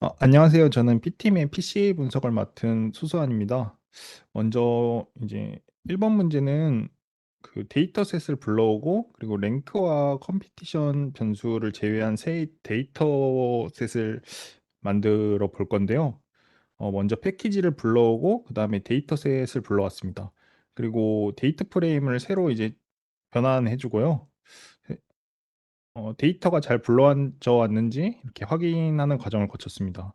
안녕하세요. 저는 P팀의 PC 분석을 맡은 수수환입니다. 먼저 이제 1번 문제는 그 데이터셋을 불러오고 그리고 랭크와 컴피티션 변수를 제외한 새 데이터셋을 만들어 볼 건데요. 먼저 패키지를 불러오고 그다음에 데이터셋을 불러왔습니다. 그리고 데이터 프레임을 새로 이제 변환해 주고요. 데이터가 잘 불러져 왔는지 이렇게 확인하는 과정을 거쳤습니다.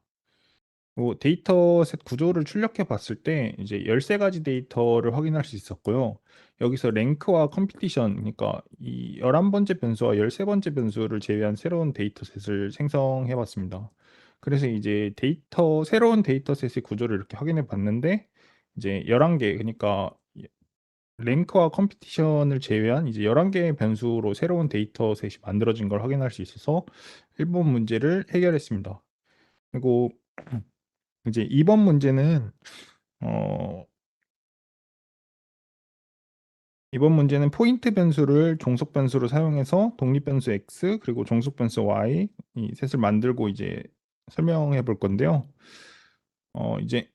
데이터셋 구조를 출력해 봤을 때 이제 13가지 데이터를 확인할 수 있었고요. 여기서 랭크와 컴피티션, 그러니까 이 11번째 변수와 13번째 변수를 제외한 새로운 데이터셋을 생성해 봤습니다. 그래서 이제 새로운 데이터셋의 구조를 이렇게 확인해 봤는데 이제 11개, 그러니까 랭크와 컴피티션을 제외한 이제 11개의 변수로 새로운 데이터셋이 만들어진 걸 확인할 수 있어서 1번 문제를 해결했습니다. 그리고 이제 2번 문제는 어, 이번 문제는 포인트 변수를 종속 변수로 사용해서 독립 변수 x 그리고 종속 변수 y 이 셋을 만들고 이제 설명해 볼 건데요. 이제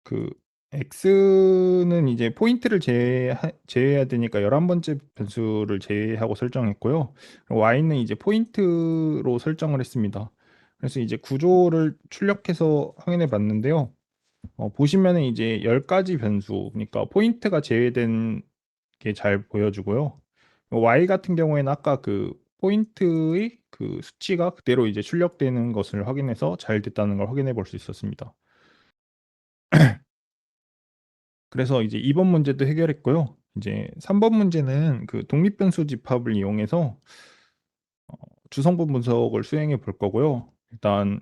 그 x는 이제 포인트를 제외해야 되니까 11번째 변수를 제외하고 설정했고요. y는 이제 포인트로 설정을 했습니다. 그래서 이제 구조를 출력해서 확인해 봤는데요. 보시면은 이제 10가지 변수, 그러니까 포인트가 제외된 게 잘 보여주고요. Y 같은 경우에는 아까 그 포인트의 그 수치가 그대로 이제 출력되는 것을 확인해서 잘 됐다는 걸 확인해 볼 수 있었습니다. 그래서 이제 2번 문제도 해결했고요. 이제 3번 문제는 그 독립변수 집합을 이용해서 주성분 분석을 수행해 볼 거고요. 일단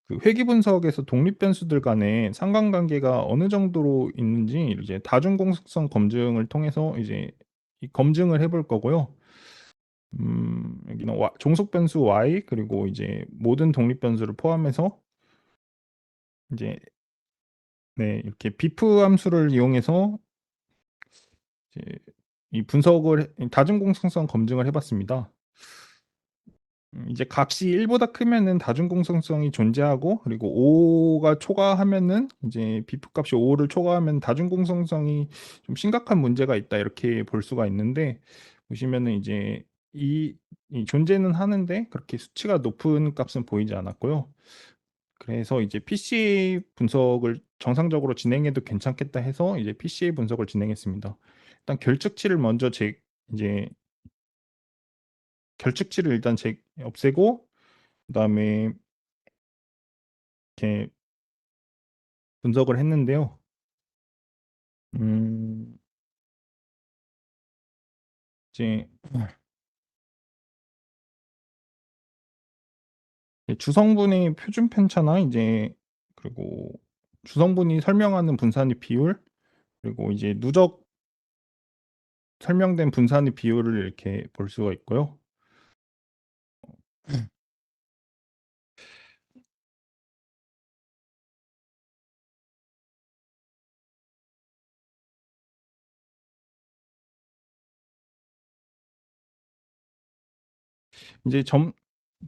그 회귀 분석에서 독립 변수들 간의 상관관계가 어느 정도로 있는지 이제 다중공식성 검증을 통해서 이제 이 검증을 해볼 거고요. 여기는 종속 변수 y 그리고 이제 모든 독립 변수를 포함해서 이제 네, 이렇게 비프 함수를 이용해서 이제 이 다중공식성 검증을 해봤습니다. 이제 값이 1보다 크면은 다중공성성이 존재하고 그리고 5가 초과하면은 이제 비프 값이 5를 초과하면 다중공성성이 좀 심각한 문제가 있다 이렇게 볼 수가 있는데 보시면은 이제 이, 이 존재는 하는데 그렇게 수치가 높은 값은 보이지 않았고요. 그래서 이제 PCA 분석을 정상적으로 진행해도 괜찮겠다 해서 이제 PCA 분석을 진행했습니다. 일단 이제 결측치를 일단 없애고 그다음에 이렇게 분석을 했는데요. 음, 이제 주성분의 표준 편차나 이제 그리고 주성분이 설명하는 분산의 비율 그리고 이제 누적 설명된 분산의 비율을 이렇게 볼 수가 있고요. 이제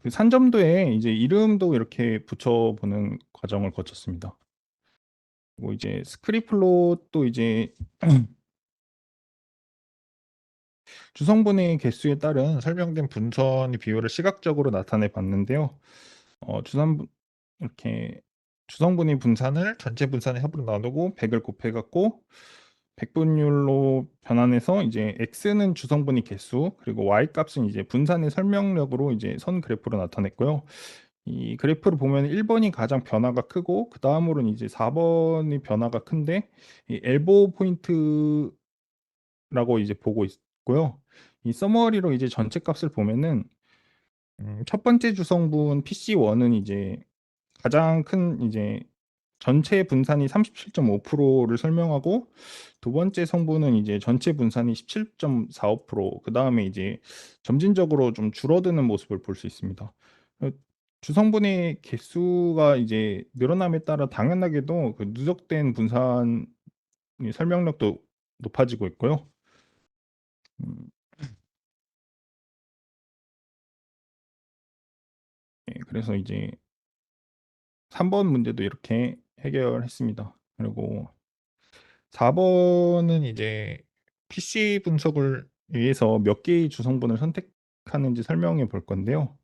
그 산점도에 이제 이름도 이렇게 붙여보는 과정을 거쳤습니다. 그리고 이제 스크립플롯도 이제 주성분의 개수에 따른 설명된 분선의 비율을 시각적으로 나타내 봤는데요. 주산분 이렇게 주성분의 분산을 전체 분산의 합으로 나누고 100을 곱해 갖고 백분율로 변환해서 이제 x는 주성분의 개수 그리고 y 값은 이제 분산의 설명력으로 이제 선 그래프로 나타냈고요. 이 그래프를 보면 1번이 가장 변화가 크고 그 다음으로는 이제 4번이 변화가 큰데 이 엘보 포인트라고 이제 보고 있고요. 이 서머리로 이제 전체 값을 보면은 첫 번째 주성분 PC1은 이제 가장 큰 이제 전체 분산이 37.5%를 설명하고 두 번째 성분은 이제 전체 분산이 17.45%, 그다음에 이제 점진적으로 좀 줄어드는 모습을 볼 수 있습니다. 어, 주성분의 개수가 이제 늘어남에 따라 당연하게도 그 누적된 분산의 설명력도 높아지고 있고요. 음, 예, 그래서 이제 3번 문제도 이렇게 해결했습니다. 그리고 4번은 이제 PC 분석을 위해서 몇 개의 주성분을 선택하는지 설명해 볼 건데요.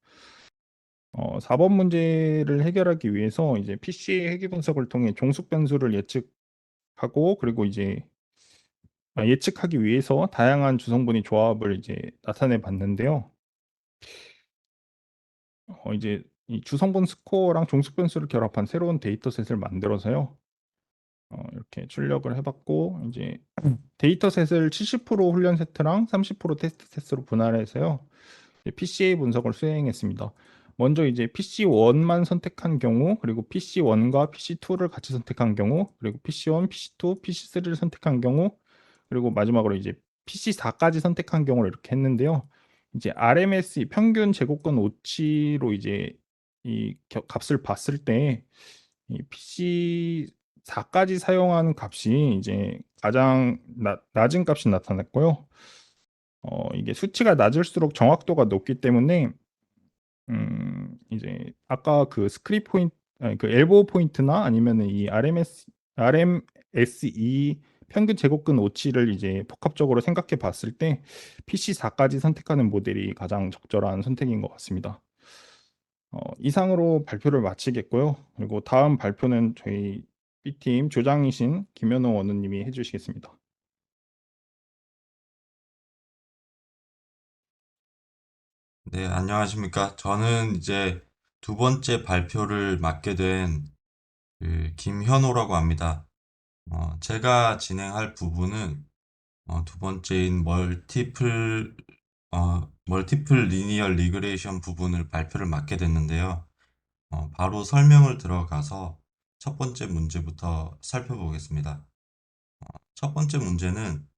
4번 문제를 해결하기 위해서 이제 PC 회귀 분석을 통해 종속 변수를 예측하고, 그리고 이제 예측하기 위해서 다양한 주성분의 조합을 이제 나타내 봤는데요. 이제 이 주성분 스코어랑 종속 변수를 결합한 새로운 데이터셋을 만들어서요. 이렇게 출력을 해봤고, 이제 데이터셋을 70% 훈련 세트랑 30% 테스트 세트로 분할해서요. PCA 분석을 수행했습니다. 먼저 이제 PC1만 선택한 경우, 그리고 PC1과 PC2를 같이 선택한 경우, 그리고 PC1, PC2, PC3를 선택한 경우, 그리고 마지막으로 이제 PC4까지 선택한 경우를 이렇게 했는데요. 이제 RMS 평균 제곱근 오치로 이제 이 값을 봤을 때 이 PC4까지 사용하는 값이 이제 가장 낮은 값이 나타났고요. 이게 수치가 낮을수록 정확도가 높기 때문에 이제 아까 그 스크립 포인트, 아니, 그 엘보우 포인트나 아니면은 이 RMSE 평균 제곱근 오치를 이제 복합적으로 생각해 봤을 때 PC4까지 선택하는 모델이 가장 적절한 선택인 것 같습니다. 이상으로 발표를 마치겠고요. 그리고 다음 발표는 저희 B팀 조장이신 김현호 원우님이 해주시겠습니다. 네, 안녕하십니까. 저는 이제 두 번째 발표를 맡게 된 김현호라고 합니다. 제가 진행할 부분은 두 번째인 멀티플 리니어 리그레이션 부분을 발표를 맡게 됐는데요. 바로 설명을 들어가서 첫 번째 문제부터 살펴보겠습니다. 첫 번째 문제는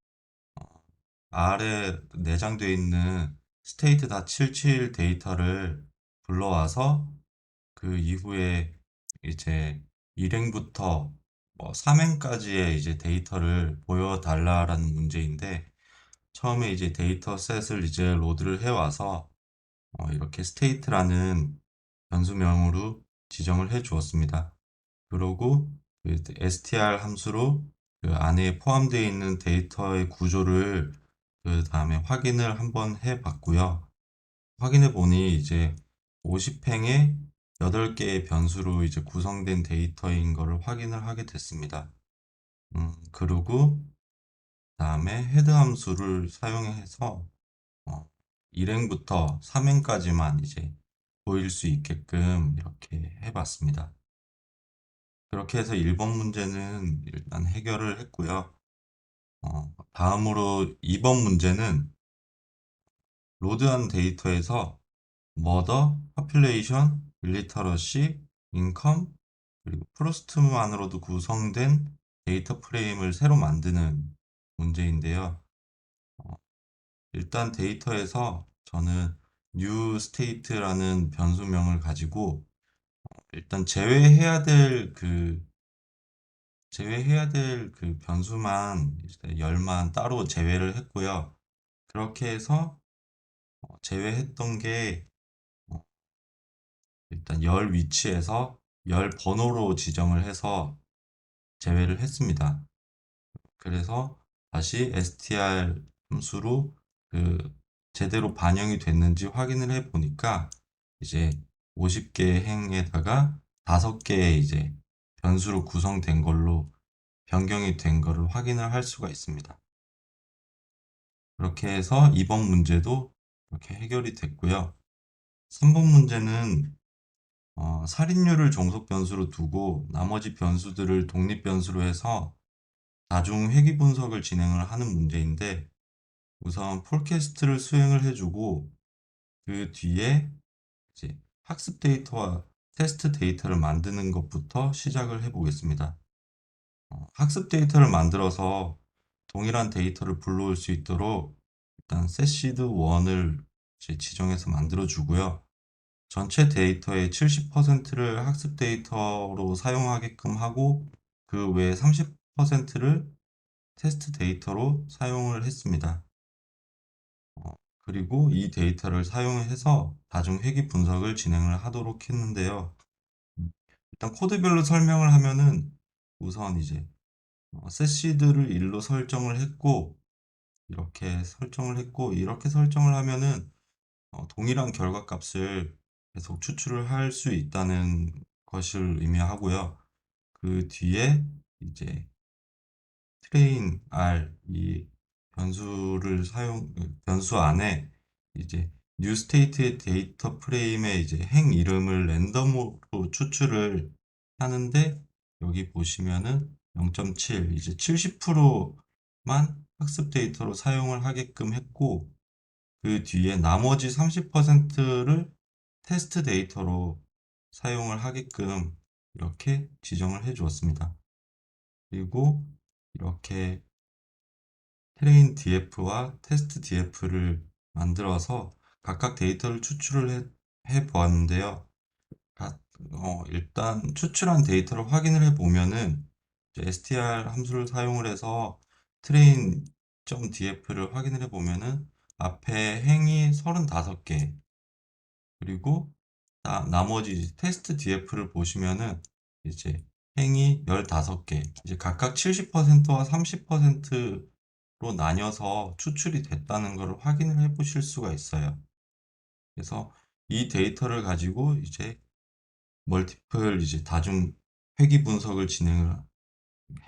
아래 내장되어 있는 state.77 데이터를 불러와서 그 이후에 이제 1행부터 뭐 3행까지의 이제 데이터를 보여달라라는 문제인데, 처음에 이제 데이터셋을 이제 로드를 해와서 이렇게 state라는 변수명으로 지정을 해 주었습니다. 그러고 그 str 함수로 그 안에 포함되어 있는 데이터의 구조를 그 다음에 확인을 한번 해 봤고요. 확인해 보니 이제 50행에 8개의 변수로 이제 구성된 데이터인 것을 확인을 하게 됐습니다. 그리고 다음에 헤드 함수를 사용해서 1행부터 3행까지만 이제 보일 수 있게끔 이렇게 해봤습니다. 그렇게 해서 1번 문제는 일단 해결을 했고요. 다음으로 2번 문제는 로드한 데이터에서 머더, population, illiteracy, income, 그리고 프로스트만으로도 구성된 데이터 프레임을 새로 만드는 문제인데요. 어, 일단 데이터에서 저는 new state라는 변수명을 가지고 일단 제외해야 될 그 변수만 이제 열만 따로 제외를 했고요. 그렇게 해서 제외했던 게 일단 열 위치에서 열 번호로 지정을 해서 제외를 했습니다. 그래서 다시 str 함수로 그 제대로 반영이 됐는지 확인을 해 보니까 이제 50개 행에다가 5개의 이제 변수로 구성된 걸로 변경이 된 거를 확인을 할 수가 있습니다. 그렇게 해서 2번 문제도 이렇게 해결이 됐고요. 3번 문제는 살인율을 종속 변수로 두고 나머지 변수들을 독립 변수로 해서 다중 회귀 분석을 진행을 하는 문제인데, 우선 폴캐스트를 수행을 해주고 그 뒤에 이제 학습 데이터와 테스트 데이터를 만드는 것부터 시작을 해보겠습니다. 학습 데이터를 만들어서 동일한 데이터를 불러올 수 있도록 일단 setseed1을 지정해서 만들어 주고요. 전체 데이터의 70%를 학습 데이터로 사용하게끔 하고 그 외 30%를 테스트 데이터로 사용을 했습니다. 그리고 이 데이터를 사용해서 다중 회귀 분석을 진행을 하도록 했는데요. 일단 코드별로 설명을 하면은 우선 이제 세시드를 1로 설정을 했고 이렇게 설정을 하면은 동일한 결과값을 계속 추출을 할 수 있다는 것을 의미하고요. 그 뒤에 이제 트레인 R 이 변수 안에 이제 뉴 스테이트의 데이터 프레임의 이제 행 이름을 랜덤으로 추출을 하는데 여기 보시면은 0.7 이제 70%만 학습 데이터로 사용을 하게끔 했고 그 뒤에 나머지 30%를 테스트 데이터로 사용을 하게끔 이렇게 지정을 해 주었습니다. 그리고 이렇게 트레인 DF와 테스트 DF를 만들어서 각각 데이터를 추출을 해 보았는데요. 일단 추출한 데이터를 확인을 해 보면은 str 함수를 사용을 해서 train.df를 확인을 해 보면은 앞에 행이 35개 그리고 나머지 테스트 DF를 보시면은 이제 행이 15개 이제 각각 70%와 30%로 나뉘어서 추출이 됐다는 것을 확인을 해 보실 수가 있어요. 그래서 이 데이터를 가지고 이제 멀티플 이제 다중 회귀 분석을 진행을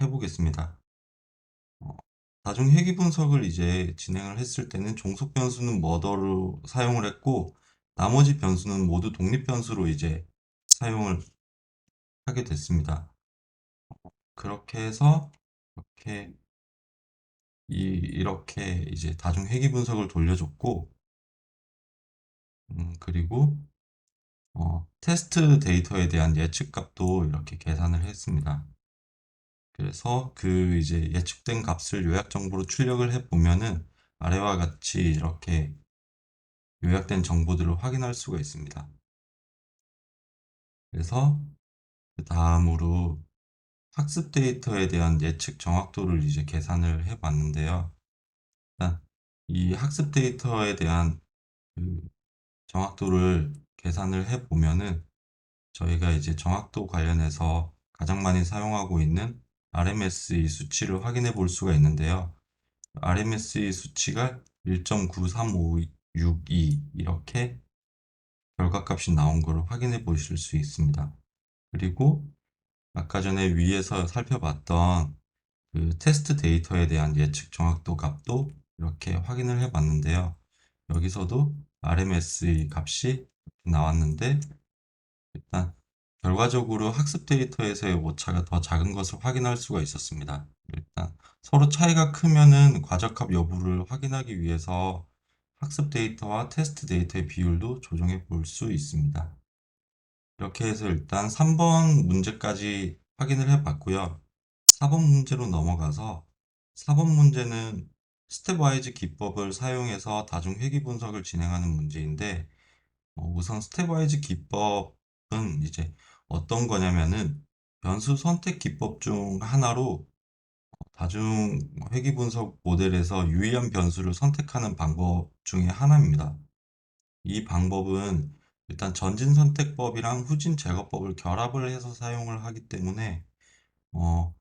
해 보겠습니다. 다중 회귀 분석을 이제 진행을 했을 때는 종속 변수는 머더로 사용을 했고 나머지 변수는 모두 독립 변수로 이제 사용을 하게 됐습니다. 그렇게 해서 이렇게 이렇게 이제 다중 회귀 분석을 돌려줬고 그리고 테스트 데이터에 대한 예측 값도 이렇게 계산을 했습니다. 그래서 그 이제 예측된 값을 요약 정보로 출력을 해 보면은 아래와 같이 이렇게 요약된 정보들을 확인할 수가 있습니다. 그래서 그 다음으로 학습 데이터에 대한 예측 정확도를 이제 계산을 해 봤는데요. 일단 이 학습 데이터에 대한 그 정확도를 계산을 해 보면은 저희가 이제 정확도 관련해서 가장 많이 사용하고 있는 RMSE 수치를 확인해 볼 수가 있는데요. RMSE 수치가 1.93562 이렇게 결과값이 나온 것을 확인해 보실 수 있습니다. 그리고 아까 전에 위에서 살펴봤던 그 테스트 데이터에 대한 예측 정확도 값도 이렇게 확인을 해 봤는데요. 여기서도 RMSE 값이 나왔는데 일단 결과적으로 학습 데이터에서의 오차가 더 작은 것을 확인할 수가 있었습니다. 일단 서로 차이가 크면은 과적합 여부를 확인하기 위해서 학습 데이터와 테스트 데이터의 비율도 조정해 볼 수 있습니다. 이렇게 해서 일단 3번 문제까지 확인을 해 봤고요. 4번 문제로 넘어가서 4번 문제는 스텝와이즈 기법을 사용해서 다중 회귀 분석을 진행하는 문제인데 우선 스텝와이즈 기법은 이제 어떤 거냐면은 변수 선택 기법 중 하나로 다중 회귀 분석 모델에서 유의한 변수를 선택하는 방법 중에 하나입니다. 이 방법은 일단 전진 선택법이랑 후진 제거법을 결합을 해서 사용을 하기 때문에 어,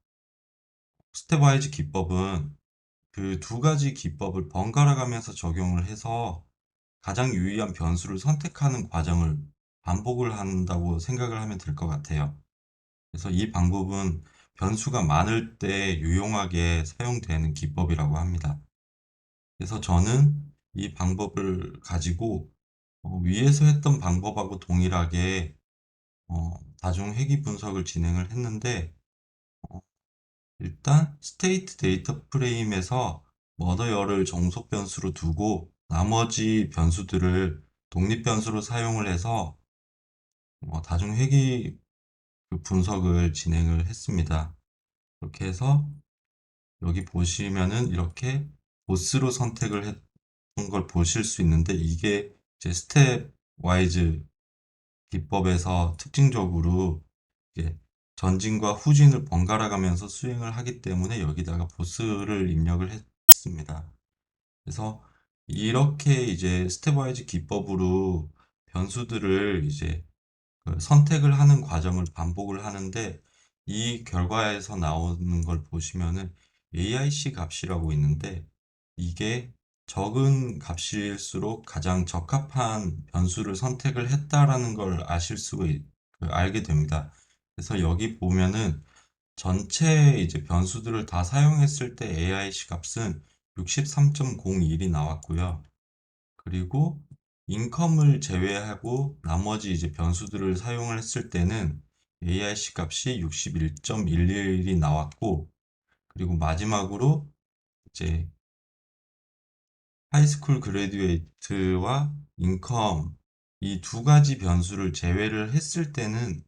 스텝와이즈 기법은 그 두 가지 기법을 번갈아 가면서 적용을 해서 가장 유의한 변수를 선택하는 과정을 반복을 한다고 생각을 하면 될 것 같아요. 그래서 이 방법은 변수가 많을 때 유용하게 사용되는 기법이라고 합니다. 그래서 저는 이 방법을 가지고 위에서 했던 방법하고 동일하게 다중 회귀 분석을 진행을 했는데 어, 일단 스테이트 데이터 프레임에서 머더열을 정속 변수로 두고 나머지 변수들을 독립 변수로 사용을 해서 다중 회귀 그 분석을 진행을 했습니다. 그렇게 해서 여기 보시면은 이렇게 보스로 선택을 했던 걸 보실 수 있는데 이게 이제 스텝 와이즈 기법에서 특징적으로 이제 전진과 후진을 번갈아 가면서 수행을 하기 때문에 여기다가 보스를 입력을 했습니다. 그래서 이렇게 이제 스텝와이즈 기법으로 변수들을 이제 그 선택을 하는 과정을 반복을 하는데, 이 결과에서 나오는 걸 보시면은 AIC 값이라고 있는데, 이게 적은 값일수록 가장 적합한 변수를 선택을 했다라는 걸 알게 됩니다. 그래서 여기 보면은 전체 이제 변수들을 다 사용했을 때 AIC 값은 63.01이 나왔고요. 그리고 인컴을 제외하고 나머지 이제 변수들을 사용을 했을 때는 AIC 값이 61.11이 나왔고, 그리고 마지막으로 이제 하이스쿨 그래듀에이트와 인컴 이 두 가지 변수를 제외를 했을 때는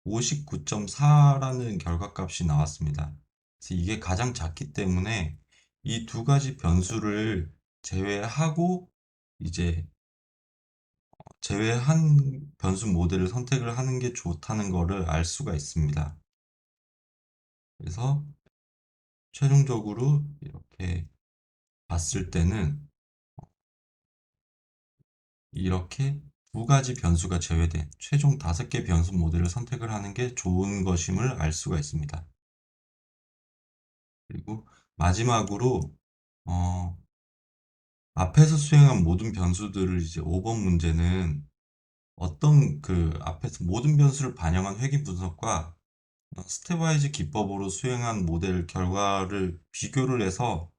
59.4라는 결과값이 나왔습니다. 그래서 이게 가장 작기 때문에 이 두 가지 변수를 제외하고 이제 제외한 변수 모델을 선택을 하는 게 좋다는 거를 알 수가 있습니다. 그래서 최종적으로 이렇게 봤을 때는 이렇게 두 가지 변수가 제외된 최종 5개 변수 모델을 선택을 하는 게 좋은 것임을 알 수가 있습니다. 그리고 마지막으로 어, 앞에서 수행한 모든 변수들을 이제 5번 문제는 어떤 그 앞에서 모든 변수를 반영한 회귀 분석과 스텝와이즈 기법으로 수행한 모델 결과를 비교를 해서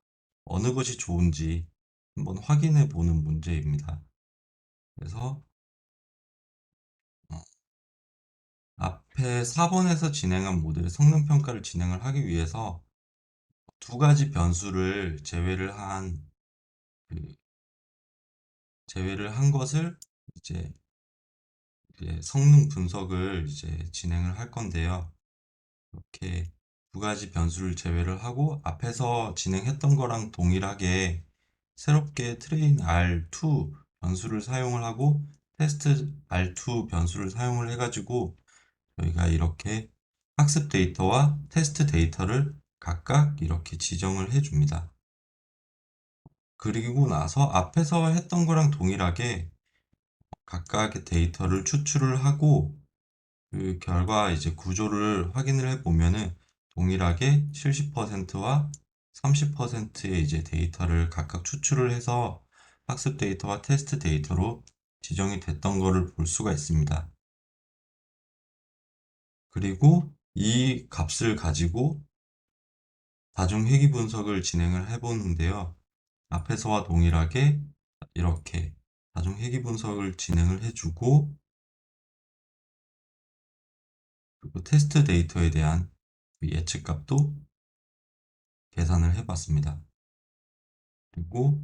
어느 것이 좋은지 한번 확인해 보는 문제입니다. 그래서 어, 앞에 4번에서 진행한 모델의 성능 평가를 진행을 하기 위해서 두 가지 변수를 그 제외를 한 것을 이제 성능 분석을 이제 진행을 할 건데요. 이렇게 두 가지 변수를 제외를 하고 앞에서 진행했던 거랑 동일하게 새롭게 트레인 R2 변수를 사용을 하고 테스트 R2 변수를 사용을 해가지고 저희가 이렇게 학습 데이터와 테스트 데이터를 각각 이렇게 지정을 해줍니다. 그리고 나서 앞에서 했던 거랑 동일하게 각각의 데이터를 추출을 하고 그 결과 이제 구조를 확인을 해 보면은 동일하게 70%와 30%의 이제 데이터를 각각 추출을 해서 학습 데이터와 테스트 데이터로 지정이 됐던 거를 볼 수가 있습니다. 그리고 이 값을 가지고 다중 회귀 분석을 진행을 해 보는데요. 앞에서와 동일하게 이렇게 다중 회귀 분석을 진행을 해주고, 그리고 테스트 데이터에 대한 그 예측값도 계산을 해봤습니다. 그리고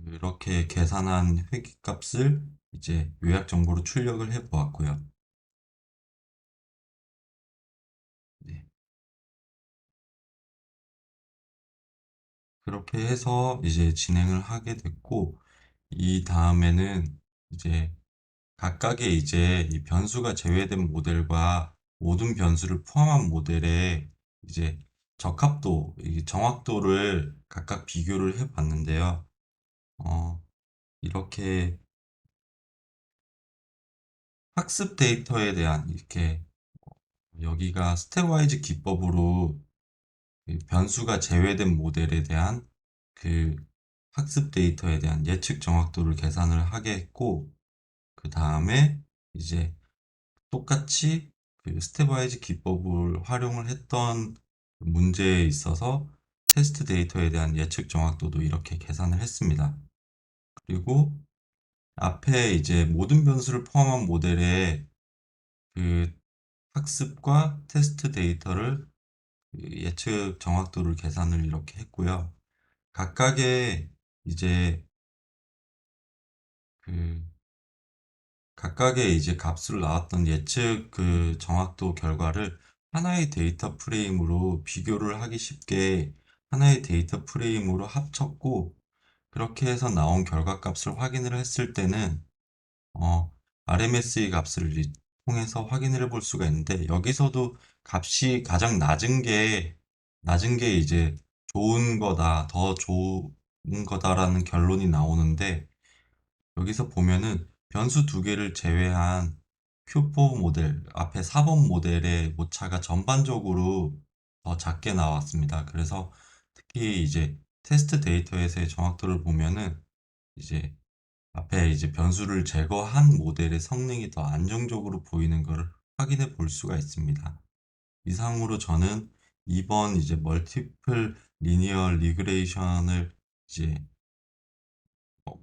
그렇게 계산한 회귀값을 이제 요약 정보로 출력을 해 보았고요. 네. 그렇게 해서 이제 진행을 하게 됐고, 이 다음에는 이제 각각의 이제 이 변수가 제외된 모델과 모든 변수를 포함한 모델의 이제 적합도, 이 정확도를 각각 비교를 해 봤는데요. 이렇게 학습 데이터에 대한 이렇게 여기가 스텝와이즈 기법으로 그 변수가 제외된 모델에 대한 그 학습 데이터에 대한 예측 정확도를 계산을 하게 했고, 그 다음에 이제 똑같이 그 스텝와이즈 기법을 활용을 했던 문제에 있어서 테스트 데이터에 대한 예측 정확도도 이렇게 계산을 했습니다. 그리고 앞에 이제 모든 변수를 포함한 모델의 그 학습과 테스트 데이터를 그 예측 정확도를 계산을 이렇게 했고요. 각각의 이제 그 각각의 이제 값으로 나왔던 예측 그 정확도 결과를 하나의 데이터 프레임으로 비교를 하기 쉽게 하나의 데이터 프레임으로 합쳤고, 그렇게 해서 나온 결과값을 확인을 했을 때는 RMSE 값을 통해서 확인을 해볼 수가 있는데, 여기서도 값이 가장 낮은 게 이제 좋은 거다, 더 거다라는 결론이 나오는데, 여기서 보면은 변수 두 개를 제외한 Q4 모델, 앞에 4번 모델의 오차가 전반적으로 더 작게 나왔습니다. 그래서 특히 이제 테스트 데이터에서의 정확도를 보면은 이제 앞에 이제 변수를 제거한 모델의 성능이 더 안정적으로 보이는 것을 확인해 볼 수가 있습니다. 이상으로 저는 이번 이제 멀티플 리니어 리그레이션을 이제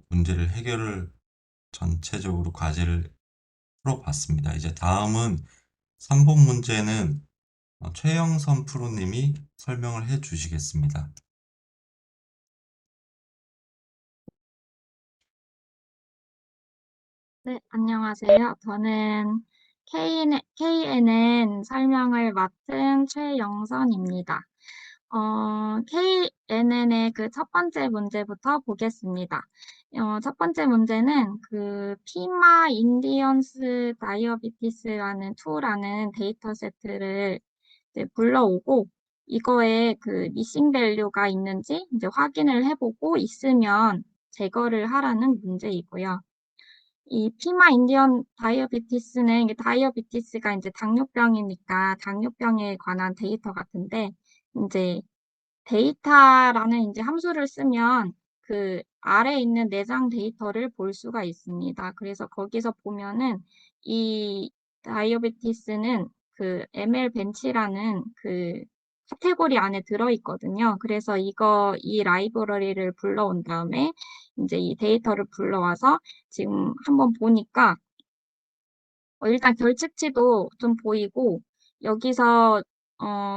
문제를 해결을 전체적으로 과제를 풀어봤습니다. 이제 다음은 3번 문제는 최영선 프로님이 설명을 해 주시겠습니다. 네, 안녕하세요. 저는 KNN 설명을 맡은 최영선입니다. KNN의 그 첫 번째 문제부터 보겠습니다. 첫 번째 문제는 그 피마 인디언스 다이어비티스라는 2라는 데이터 세트를 이제 불러오고 이거에 그 미싱 밸류가 있는지 이제 확인을 해보고 있으면 제거를 하라는 문제이고요. 이 피마 인디언 다이어비티스는 이게 다이어비티스가 이제 당뇨병이니까 당뇨병에 관한 데이터 같은데 이제 데이터라는 이제 함수를 쓰면 그 아래에 있는 내장 데이터를 볼 수가 있습니다. 그래서 거기서 보면은 이 다이어비티스는 그 ML 벤치라는 그 카테고리 안에 들어있거든요. 그래서 이 라이브러리를 불러온 다음에 이제 이 데이터를 불러와서 지금 한번 보니까 일단 결측치도 좀 보이고 여기서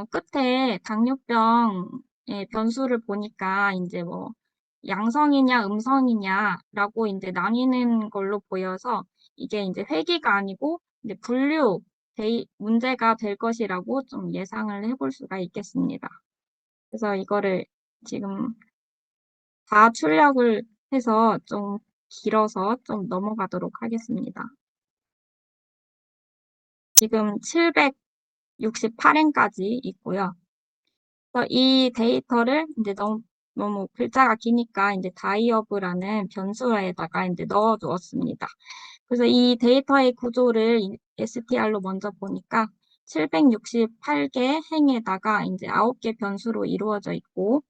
끝에 당뇨병의 변수를 보니까 이제 뭐 양성이냐 음성이냐라고 이제 나뉘는 걸로 보여서 이게 이제 회귀가 아니고 이제 분류 문제가 될 것이라고 좀 예상을 해볼 수가 있겠습니다. 그래서 이거를 지금 다 출력을 해서 좀 길어서 좀 넘어가도록 하겠습니다. 지금 768행까지 있고요. 그래서 이 데이터를 이제 너무 글자가 기니까 이제 다이어브라는 변수에다가 이제 넣어 두었습니다. 그래서 이 데이터의 구조를 STR로 먼저 보니까 768개 행에다가 이제 9개 변수로 이루어져 있고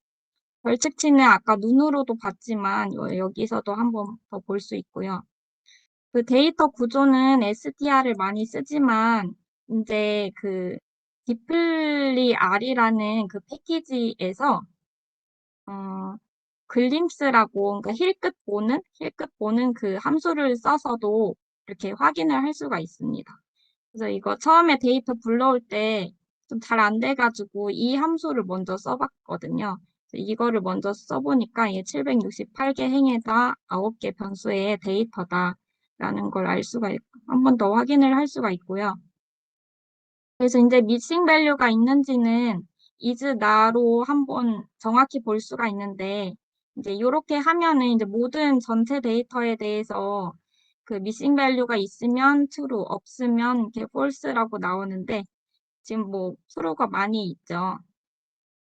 벌칙치는 아까 눈으로도 봤지만 여기서도 한번 더 볼 수 있고요. 그 데이터 구조는 STR을 많이 쓰지만 이제 그 디플리 R이라는 그 패키지에서 글림스라고 그러니까 힐끗 보는 그 함수를 써서도 이렇게 확인을 할 수가 있습니다. 그래서 이거 처음에 데이터 불러올 때 좀 잘 안 돼가지고 이 함수를 먼저 써봤거든요. 이거를 먼저 써보니까 이게 768개 행에다 9개 변수의 데이터다라는 걸 알 수가 있고 한 번 더 확인을 할 수가 있고요. 그래서 이제 미싱 밸류가 있는지는 is 나로 한번 정확히 볼 수가 있는데 이제 이렇게 하면은 이제 모든 전체 데이터에 대해서 그 미싱 밸류가 있으면 true, 없으면 이렇게 false라고 나오는데 지금 뭐 true가 많이 있죠.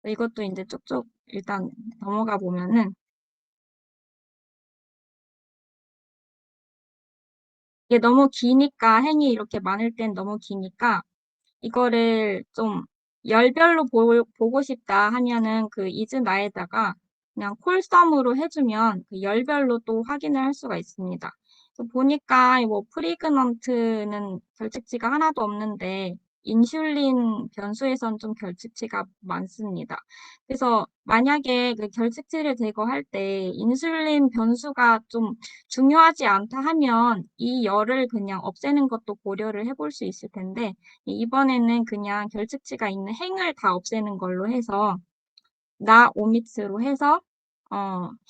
이것도 이제 쭉쭉 일단 넘어가 보면은 이게 너무 기니까 행이 이렇게 많을 땐 너무 기니까 이거를 좀 열별로 보고 싶다 하면은 그 is 나에다가 그냥 콜썸으로 해주면 그 열별로 또 확인을 할 수가 있습니다. 그래서 보니까 뭐 프리그넌트는 결측치가 하나도 없는데 인슐린 변수에선 좀 결측치가 많습니다. 그래서 만약에 그 결측치를 제거할 때 인슐린 변수가 좀 중요하지 않다 하면 이 열을 그냥 없애는 것도 고려를 해볼 수 있을 텐데 이번에는 그냥 결측치가 있는 행을 다 없애는 걸로 해서 나 오미츠로 해서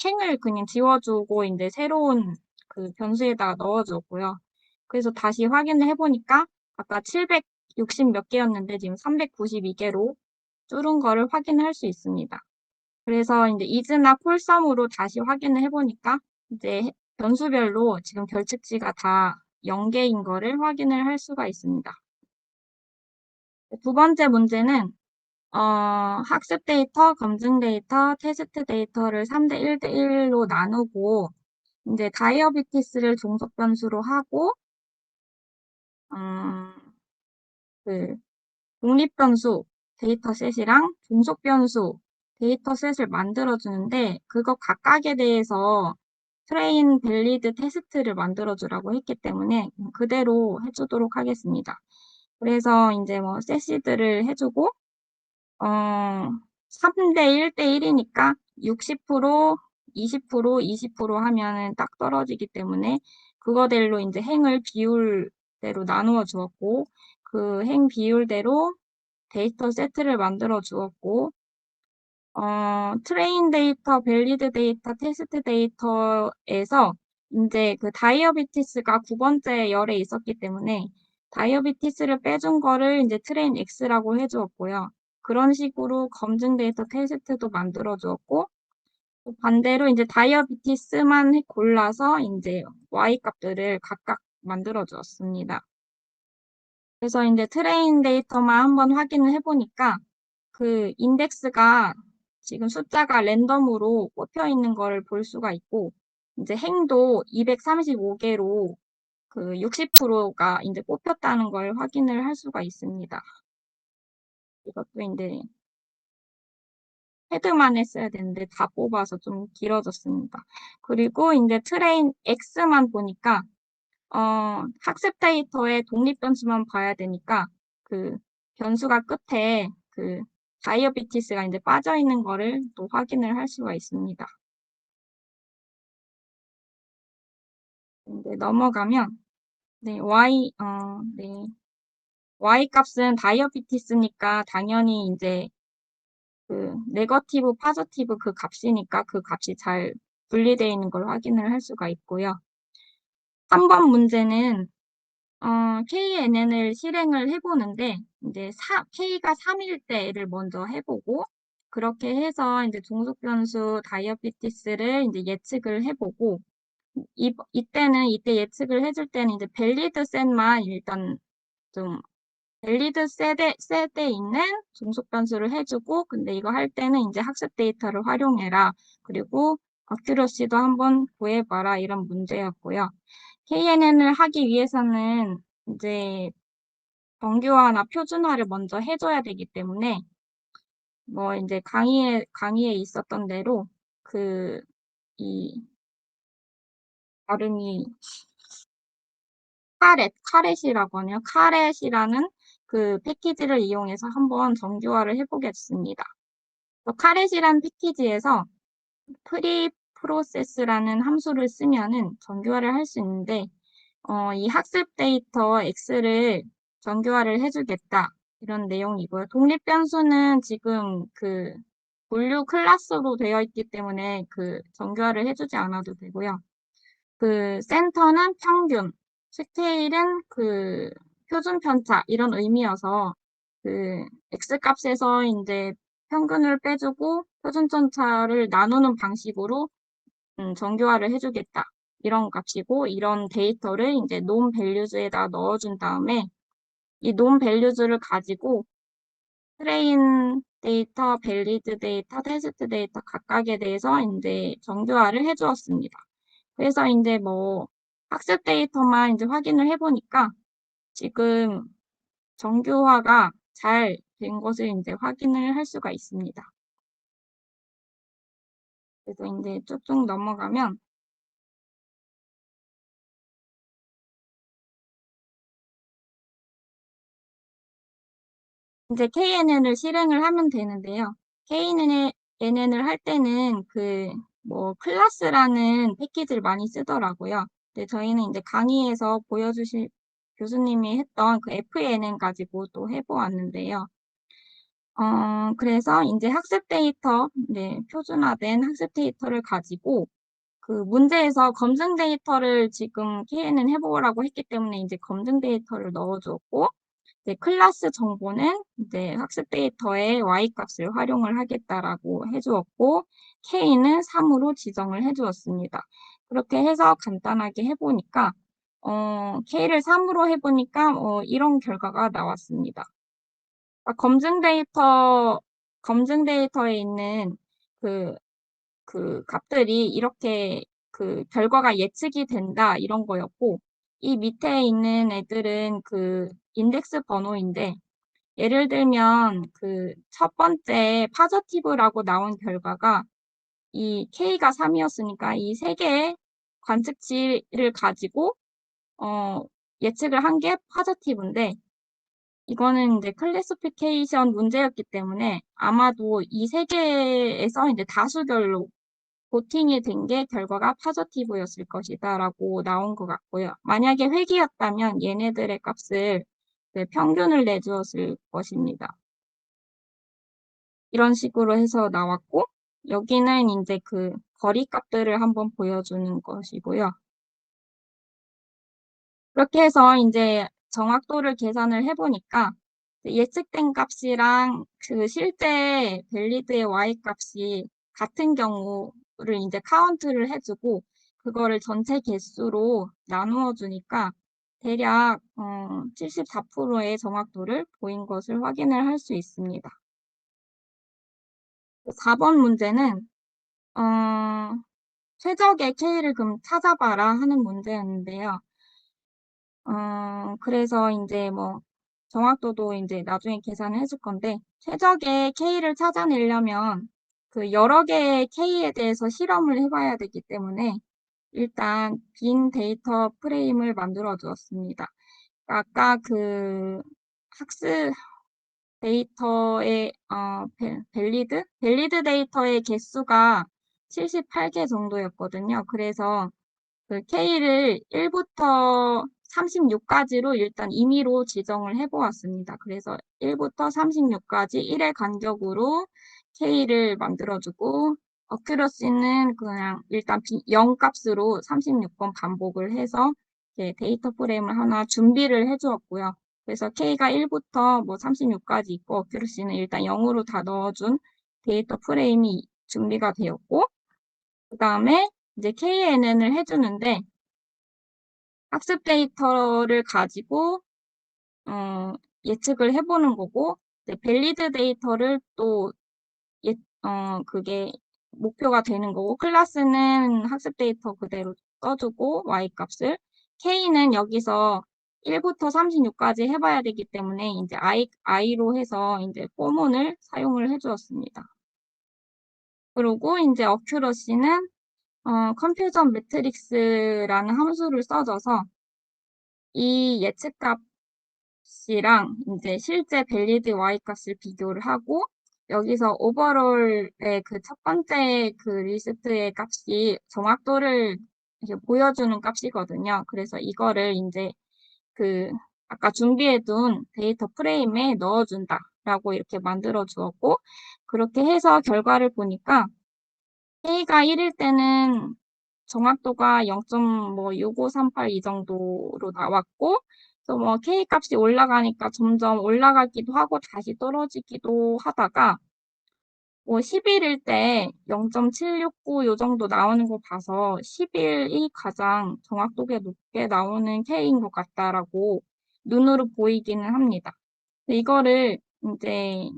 행을 그냥 지워주고 이제 새로운 그 변수에다가 넣어줬고요. 그래서 다시 확인을 해보니까 아까 760 몇 개였는데 지금 392개로 줄은 거를 확인할 수 있습니다. 그래서 이제 is나 콜썸으로 다시 확인을 해보니까 이제 변수별로 지금 결측치가 다 0개인 거를 확인을 할 수가 있습니다. 두 번째 문제는 학습 데이터, 검증 데이터, 테스트 데이터를 3대 1대 1로 나누고, 이제 다이어비티스를 종속 변수로 하고, 그 독립 변수 데이터셋이랑 종속 변수 데이터셋을 만들어주는데, 그거 각각에 대해서 트레인 밸리드 테스트를 만들어주라고 했기 때문에 그대로 해주도록 하겠습니다. 그래서 이제 뭐 세시드를 해주고, 3대 1대 1이니까 60%, 20%, 20% 하면은 딱 떨어지기 때문에 그거대로 이제 행을 비율대로 나누어 주었고, 그 행 비율대로 데이터 세트를 만들어 주었고, 트레인 데이터, 밸리드 데이터, 테스트 데이터에서 이제 그 다이어비티스가 9번째 열에 있었기 때문에 다이어비티스를 빼준 거를 이제 트레인 X라고 해주었고요. 그런 식으로 검증 데이터 테스트도 만들어 주었고, 또 반대로 이제 다이어비티스만 골라서 이제 Y 값들을 각각 만들어 주었습니다. 그래서 이제 트레인 데이터만 한번 확인을 해보니까 그 인덱스가 지금 숫자가 랜덤으로 꼽혀 있는 거를 볼 수가 있고, 이제 행도 235개로 그 60%가 이제 꼽혔다는 걸 확인을 할 수가 있습니다. 이것도 이제 헤드만 했어야 되는데 다 뽑아서 좀 길어졌습니다. 그리고 이제 트레인 X만 보니까 학습 데이터의 독립 변수만 봐야 되니까 그 변수가 끝에 그 다이어비티스가 이제 빠져 있는 거를 또 확인을 할 수가 있습니다. 이제 넘어가면 네, Y 값은 다이어비티스니까 당연히 이제 그 네거티브, 파저티브 그 값이니까 그 값이 잘 분리되어 있는 걸 확인을 할 수가 있고요. 3번 문제는 KNN을 실행을 해보는데, 이제 K가 3일 때를 먼저 해보고, 그렇게 해서 이제 종속 변수 다이어비티스를 이제 예측을 해보고, 이때 예측을 해줄 때는 이제 밸리드 셋만 일단 좀, 밸리드 셋에 있는 종속 변수를 해주고, 근데 이거 할 때는 이제 학습 데이터를 활용해라. 그리고 어큐러시도 한번 구해봐라. 이런 문제였고요. KNN을 하기 위해서는 이제 정규화나 표준화를 먼저 해줘야 되기 때문에 뭐 이제 강의에 있었던 대로 이 발음이 카렛이라고 하네요. 카렛이라는 그 패키지를 이용해서 한번 정규화를 해보겠습니다. 카렛이란 패키지에서 프리프로세스라는 함수를 쓰면은 정규화를 할 수 있는데 이 학습 데이터 X를 정규화를 해주겠다. 이런 내용이고요. 독립 변수는 지금 그 분류 클래스로 되어 있기 때문에 그 정규화를 해주지 않아도 되고요. 그 센터는 평균, 스케일은 그 표준 편차 이런 의미여서 그 X 값에서 이제 평균을 빼주고 표준 편차를 나누는 방식으로 정규화를 해주겠다. 이런 값이고, 이런 데이터를 이제 논 밸류즈에다 넣어준 다음에, 이 논 밸류즈를 가지고 트레인 데이터, 밸리드 데이터, 테스트 데이터 각각에 대해서 이제 정규화를 해주었습니다. 그래서 이제 뭐 학습 데이터만 이제 확인을 해보니까 지금 정규화가 잘 된 것을 이제 확인을 할 수가 있습니다. 그래서 이제 쭉쭉 넘어가면 이제 KNN을 실행을 하면 되는데요. KNN을 할 때는 뭐 클래스라는 패키지를 많이 쓰더라고요. 근데 저희는 이제 강의에서 보여주실 교수님이 했던 그 FNN 가지고 또 해보았는데요. 그래서 이제 학습 데이터, 네, 표준화된 학습 데이터를 가지고 그 문제에서 검증 데이터를 지금 KNN 해보라고 했기 때문에 이제 검증 데이터를 넣어줬고, 이제 클래스 정보는 이제 학습 데이터의 Y 값을 활용을 하겠다라고 해주었고, K는 3으로 지정을 해주었습니다. 그렇게 해서 간단하게 해보니까, K를 3으로 해보니까, 이런 결과가 나왔습니다. 검증 데이터 검증 데이터에 있는 그 값들이 이렇게 그 결과가 예측이 된다 이런 거였고, 이 밑에 있는 애들은 그 인덱스 번호인데, 예를 들면 그 첫 번째 파저티브라고 나온 결과가 이 K가 3이었으니까 이 세 개의 관측치를 가지고 예측을 한 게 파저티브인데, 이거는 이제 클래시피케이션 문제였기 때문에 아마도 이 세 개에서 이제 다수결로 보팅이 된 게 결과가 파저티브였을 것이다라고 나온 것 같고요. 만약에 회귀였다면 얘네들의 값을 평균을 내주었을 것입니다. 이런 식으로 해서 나왔고, 여기는 이제 그 거리 값들을 한번 보여주는 것이고요. 그렇게 해서 이제 정확도를 계산을 해보니까 예측된 값이랑 그 실제 밸리드의 y 값이 같은 경우를 이제 카운트를 해주고 그거를 전체 개수로 나누어 주니까 대략 74%의 정확도를 보인 것을 확인을 할 수 있습니다. 4번 문제는 최적의 K를 그럼 찾아봐라 하는 문제였는데요. 그래서 이제 뭐 정확도도 이제 나중에 계산을 해줄 건데, 최적의 K를 찾아내려면 그 여러 개의 K에 대해서 실험을 해봐야 되기 때문에 일단 빈 데이터 프레임을 만들어 두었습니다. 아까 그 학습 데이터의 밸리드 데이터의 개수가 78개 정도였거든요. 그래서 그 K를 1부터 36까지로 일단 임의로 지정을 해보았습니다. 그래서 1부터 36까지 1의 간격으로 K를 만들어주고, 어큐러시는 그냥 일단 0 값으로 36번 반복을 해서 데이터 프레임을 하나 준비를 해주었고요. 그래서 K가 1부터 뭐 36까지 있고, 어큐러시는 일단 0으로 다 넣어준 데이터 프레임이 준비가 되었고, 그 다음에 이제 KNN을 해주는데, 학습 데이터를 가지고 예측을 해보는 거고, 밸리드 데이터를 또 그게 목표가 되는 거고, 클래스는 학습 데이터 그대로 써주고 y 값을, K는 여기서 1부터 36까지 해봐야 되기 때문에 이제 i로 해서 이제 포문을 사용을 해주었습니다. 그리고 이제 어큐러시는 컴퓨전 매트릭스라는 함수를 써줘서 이 예측 값이랑 이제 실제 밸리드 y 값을 비교를 하고, 여기서 오버롤의 그 첫 번째 그 리스트의 값이 정확도를 이렇게 보여주는 값이거든요. 그래서 이거를 이제 그 아까 준비해둔 데이터 프레임에 넣어준다라고 이렇게 만들어 주었고, 그렇게 해서 결과를 보니까 K가 1일 때는 정확도가 0.6538 이 정도로 나왔고, 또 뭐 K 값이 올라가니까 점점 올라가기도 하고 다시 떨어지기도 하다가, 뭐 10일일 때 0.769 요 정도 나오는 거 봐서 10일이 가장 정확도가 높게 나오는 K인 것 같다라고 눈으로 보이기는 합니다. 이거를 이제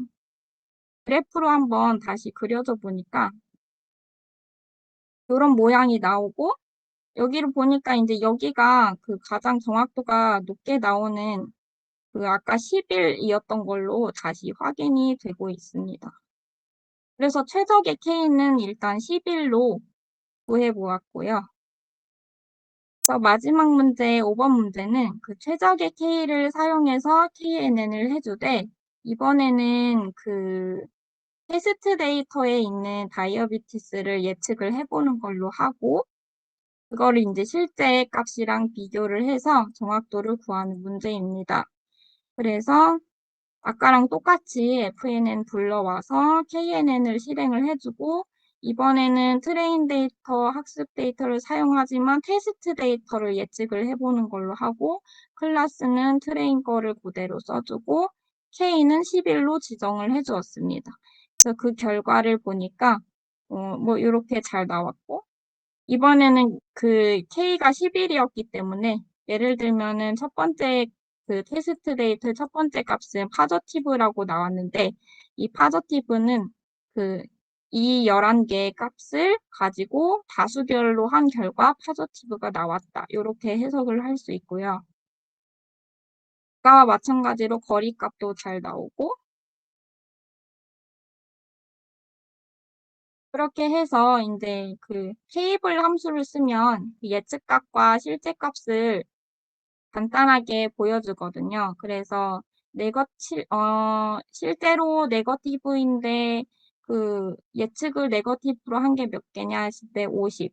그래프로 한번 다시 그려줘 보니까 이런 모양이 나오고, 여기를 보니까 이제 여기가 그 가장 정확도가 높게 나오는 그 아까 10일이었던 걸로 다시 확인이 되고 있습니다. 그래서 최적의 K는 일단 10일로 구해보았고요. 그래서 마지막 문제 5번 문제는 그 최적의 K를 사용해서 KNN을 해주되, 이번에는 그 테스트 데이터에 있는 다이어비티스를 예측을 해보는 걸로 하고, 그거를 이제 실제 값이랑 비교를 해서 정확도를 구하는 문제입니다. 그래서 아까랑 똑같이 FNN 불러와서 KNN을 실행을 해주고, 이번에는 트레인 데이터, 학습 데이터를 사용하지만 테스트 데이터를 예측을 해보는 걸로 하고, 클래스는 트레인 거를 그대로 써주고, K는 10일로 지정을 해주었습니다. 그래서 그 결과를 보니까 뭐 이렇게 잘 나왔고, 이번에는 그 K가 10일이었기 때문에 예를 들면은 첫 번째 그 테스트 데이터 첫 번째 값은 파저티브라고 나왔는데 이 파저티브는 그 이 11개의 값을 가지고 다수결로 한 결과 파저티브가 나왔다. 이렇게 해석을 할 수 있고요. 아까와 마찬가지로 거리값도 잘 나오고 그렇게 해서 이제 그 테이블 함수를 쓰면 예측값과 실제값을 간단하게 보여주거든요. 그래서 실제로 네거티브인데 그 예측을 네거티브로 한 게 몇 개냐 했을 때 50.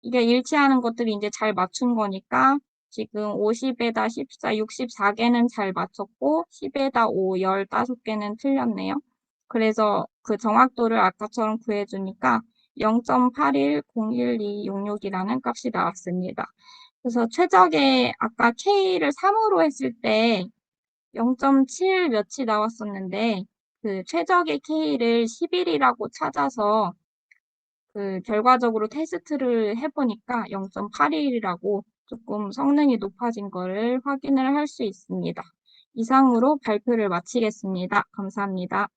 이게 일치하는 것들이 이제 잘 맞춘 거니까 지금 50에다 14, 64개는 잘 맞췄고 10에다 5, 15개는 틀렸네요. 그래서 그 정확도를 아까처럼 구해주니까 0.810126이라는 값이 나왔습니다. 그래서 최적의 아까 K를 3으로 했을 때 0.7 몇이 나왔었는데 그 최적의 K를 11이라고 찾아서 그 결과적으로 테스트를 해보니까 0.81이라고 조금 성능이 높아진 거를 확인을 할 수 있습니다. 이상으로 발표를 마치겠습니다. 감사합니다.